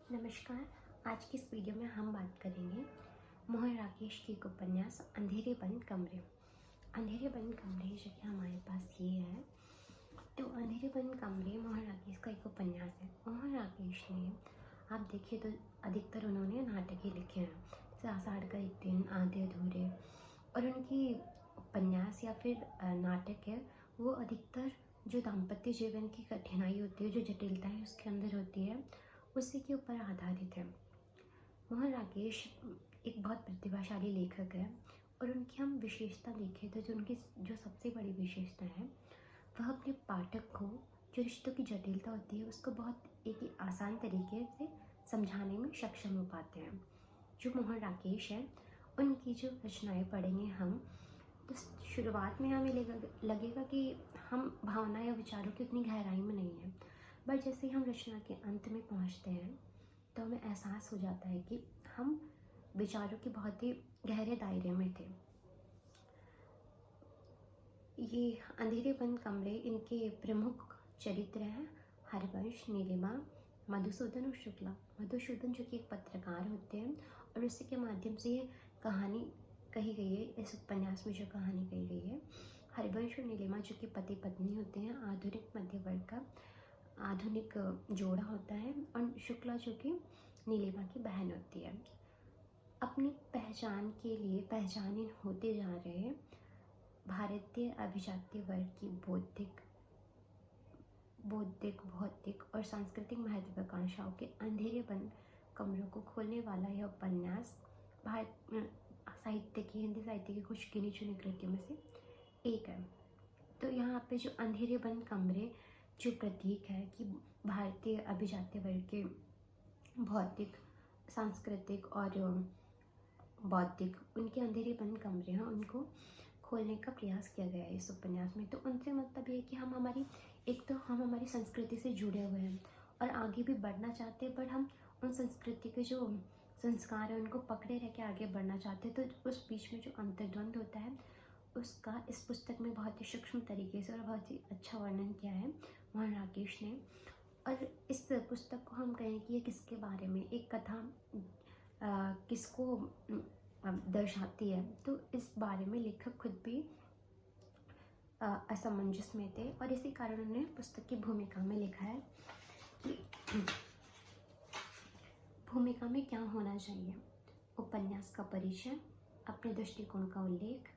नमस्कार। आज की इस वीडियो में हम बात करेंगे मोहन राकेश की एक उपन्यास अंधेरे बंद कमरे। अंधेरे बंद कमरे जो कि हमारे पास ये है, तो अंधेरे बंद कमरे मोहन राकेश का एक उपन्यास है। मोहन राकेश ने, आप देखिए तो अधिकतर उन्होंने नाटक ही लिखे हैं, जैसे आषाढ़ का एक दिन, आधे अधूरे, और उनकी उपन्यास या फिर नाटक है वो अधिकतर जो दाम्पत्य जीवन की कठिनाई होती है, जो जटिलताएं उसके अंदर होती है, उसी के ऊपर आधारित है। मोहन राकेश एक बहुत प्रतिभाशाली लेखक है और उनकी हम विशेषता देखें तो जो उनकी जो सबसे बड़ी विशेषता है वह अपने पाठक को जो रिश्तों की जटिलता होती है उसको बहुत एक ही आसान तरीके से समझाने में सक्षम हो पाते हैं। जो मोहन राकेश है उनकी जो रचनाएं पढ़ेंगे हम, तो शुरुआत में हमें लगेगा कि हम भावना या विचारों की उतनी गहराई में नहीं है, बट जैसे ही हम रचना के अंत में पहुंचते हैं तो हमें एहसास हो जाता है कि हम विचारों के बहुत ही गहरे दायरे में थे। ये अंधेरे बंद कमरे, इनके प्रमुख चरित्र हैं हरिवंश, नीलिमा, मधुसूदन और शुक्ला। मधुसूदन जो कि एक पत्रकार होते हैं और उसी के माध्यम से ये कहानी कही गई है, इस उपन्यास में जो कहानी कही गई है। हरिवंश और नीलिमा जो कि पति पत्नी होते हैं, आधुनिक मध्य वर्ग का आधुनिक जोड़ा होता है, और शुक्ला जो कि नीलिमा की बहन होती है। अपनी पहचान के लिए पहचाने होते जा रहे भारतीय अभिजात्य वर्ग की बौद्धिक, भौतिक और सांस्कृतिक महत्वाकांक्षाओं के अंधेरे बंद कमरों को खोलने वाला यह उपन्यास भारत साहित्य की, हिंदी साहित्य की कुछ गिनी चुनी कृतियों में से एक है। तो यहाँ पे जो अंधेरे बंद कमरे जो प्रतीक है कि भारतीय अभिजात्य वर्ग के भौतिक, सांस्कृतिक और बौद्धिक उनके अंधेरे बंद कमरे हैं, उनको खोलने का प्रयास किया गया है इस उपन्यास में। तो उनसे मतलब ये है कि हम हमारी संस्कृति से जुड़े हुए हैं और आगे भी बढ़ना चाहते हैं, बट हम उन संस्कृति के जो संस्कार है उनको पकड़े रह के आगे बढ़ना चाहते हैं। तो उस बीच में जो अंतर्द्वंद होता है उसका इस पुस्तक में बहुत ही सूक्ष्म तरीके से और बहुत ही अच्छा वर्णन किया है मोहन राकेश ने। और इस पुस्तक को हम कहें कि ये किसके बारे में, एक कथा किसको दर्शाती है, तो इस बारे में लेखक खुद भी असमंजस में थे, और इसी कारण उन्होंने पुस्तक की भूमिका में लिखा है कि भूमिका में क्या होना चाहिए। उपन्यास का परिचय, अपने दृष्टिकोण का उल्लेख।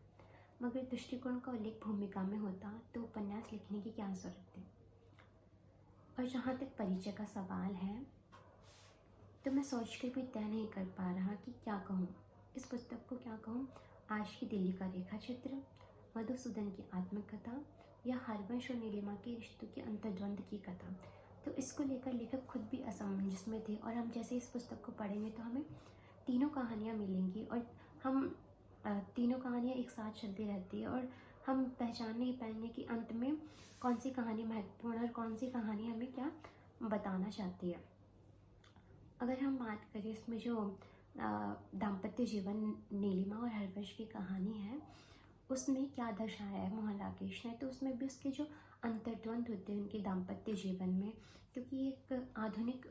मगर दृष्टिकोण का उल्लेख भूमिका में होता तो उपन्यास लिखने की क्या जरूरत थी। और जहाँ तक परिचय का सवाल है तो मैं सोच कर भी तय नहीं कर पा रहा कि क्या कहूँ, इस पुस्तक को क्या कहूँ। आज की दिल्ली का रेखा चित्र, मधुसूदन की आत्मकथा, या हरिवंश और नीलिमा के रिश्तों के अंतर्द्वंद की कथा। तो इसको लेकर लेखक खुद भी असमंजस में थे, और हम जैसे इस पुस्तक को पढ़ेंगे तो हमें तीनों कहानियाँ मिलेंगी और हम तीनों कहानियाँ एक साथ चलती रहती है, और हम पहचान नहीं पाएंगे कि अंत में कौन सी कहानी महत्वपूर्ण है और कौन सी कहानी हमें क्या बताना चाहती है। अगर हम बात करें इसमें जो दाम्पत्य जीवन नीलिमा और हरिवंश की कहानी है उसमें क्या दर्शाया है मोहन राकेश ने, तो उसमें भी उसके जो अंतर्द्वंद होते हैं उनके दाम्पत्य जीवन में, क्योंकि एक आधुनिक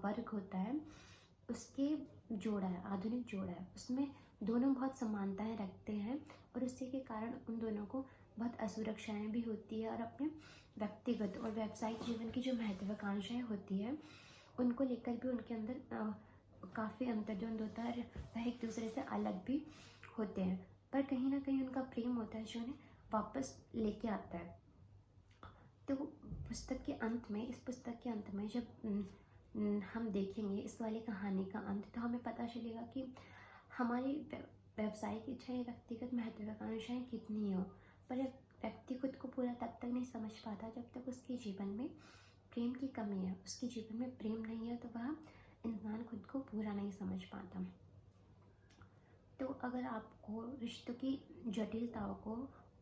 वर्ग होता है, उसके जोड़ा है, आधुनिक जोड़ा है, उसमें दोनों बहुत समानताएं रखते हैं, और उसी के कारण उन दोनों को बहुत असुरक्षाएं भी होती है, और अपने व्यक्तिगत और व्यावसायिक जीवन की जो महत्वाकांक्षाएं होती है उनको लेकर भी उनके अंदर काफ़ी अंतर्द्वंद होता है, और वह एक दूसरे से अलग भी होते हैं, पर कहीं ना कहीं उनका प्रेम होता है जो उन्हें वापस लेके आता है। तो पुस्तक के अंत में, इस पुस्तक के अंत में जब हम देखेंगे इस वाली कहानी का अंत, तो हमें पता चलेगा कि हमारी व्यावसायिक इच्छाएं, व्यक्तिगत महत्वाकांक्षाएं कितनी हो, पर व्यक्ति खुद को पूरा तब तक नहीं समझ पाता जब तक उसके जीवन में प्रेम की कमी है, उसके जीवन में प्रेम नहीं है, तो वह इंसान खुद को पूरा नहीं समझ पाता। तो अगर आपको रिश्तों की जटिलताओं को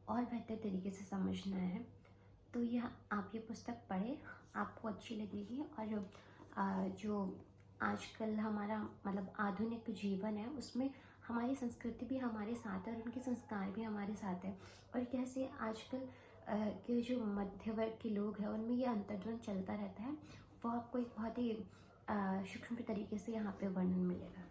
और बेहतर तरीके से समझना है तो यह आप ये पुस्तक पढ़ें, आपको अच्छी लगेगी। और जो आजकल हमारा मतलब आधुनिक जीवन है उसमें हमारी संस्कृति भी हमारे साथ है और उनके संस्कार भी हमारे साथ है, और कैसे आजकल के जो मध्य वर्ग के लोग हैं उनमें ये अंतर्द्वंद चलता रहता है, वो आपको एक बहुत ही सूक्ष्म तरीके से यहाँ पे वर्णन मिलेगा।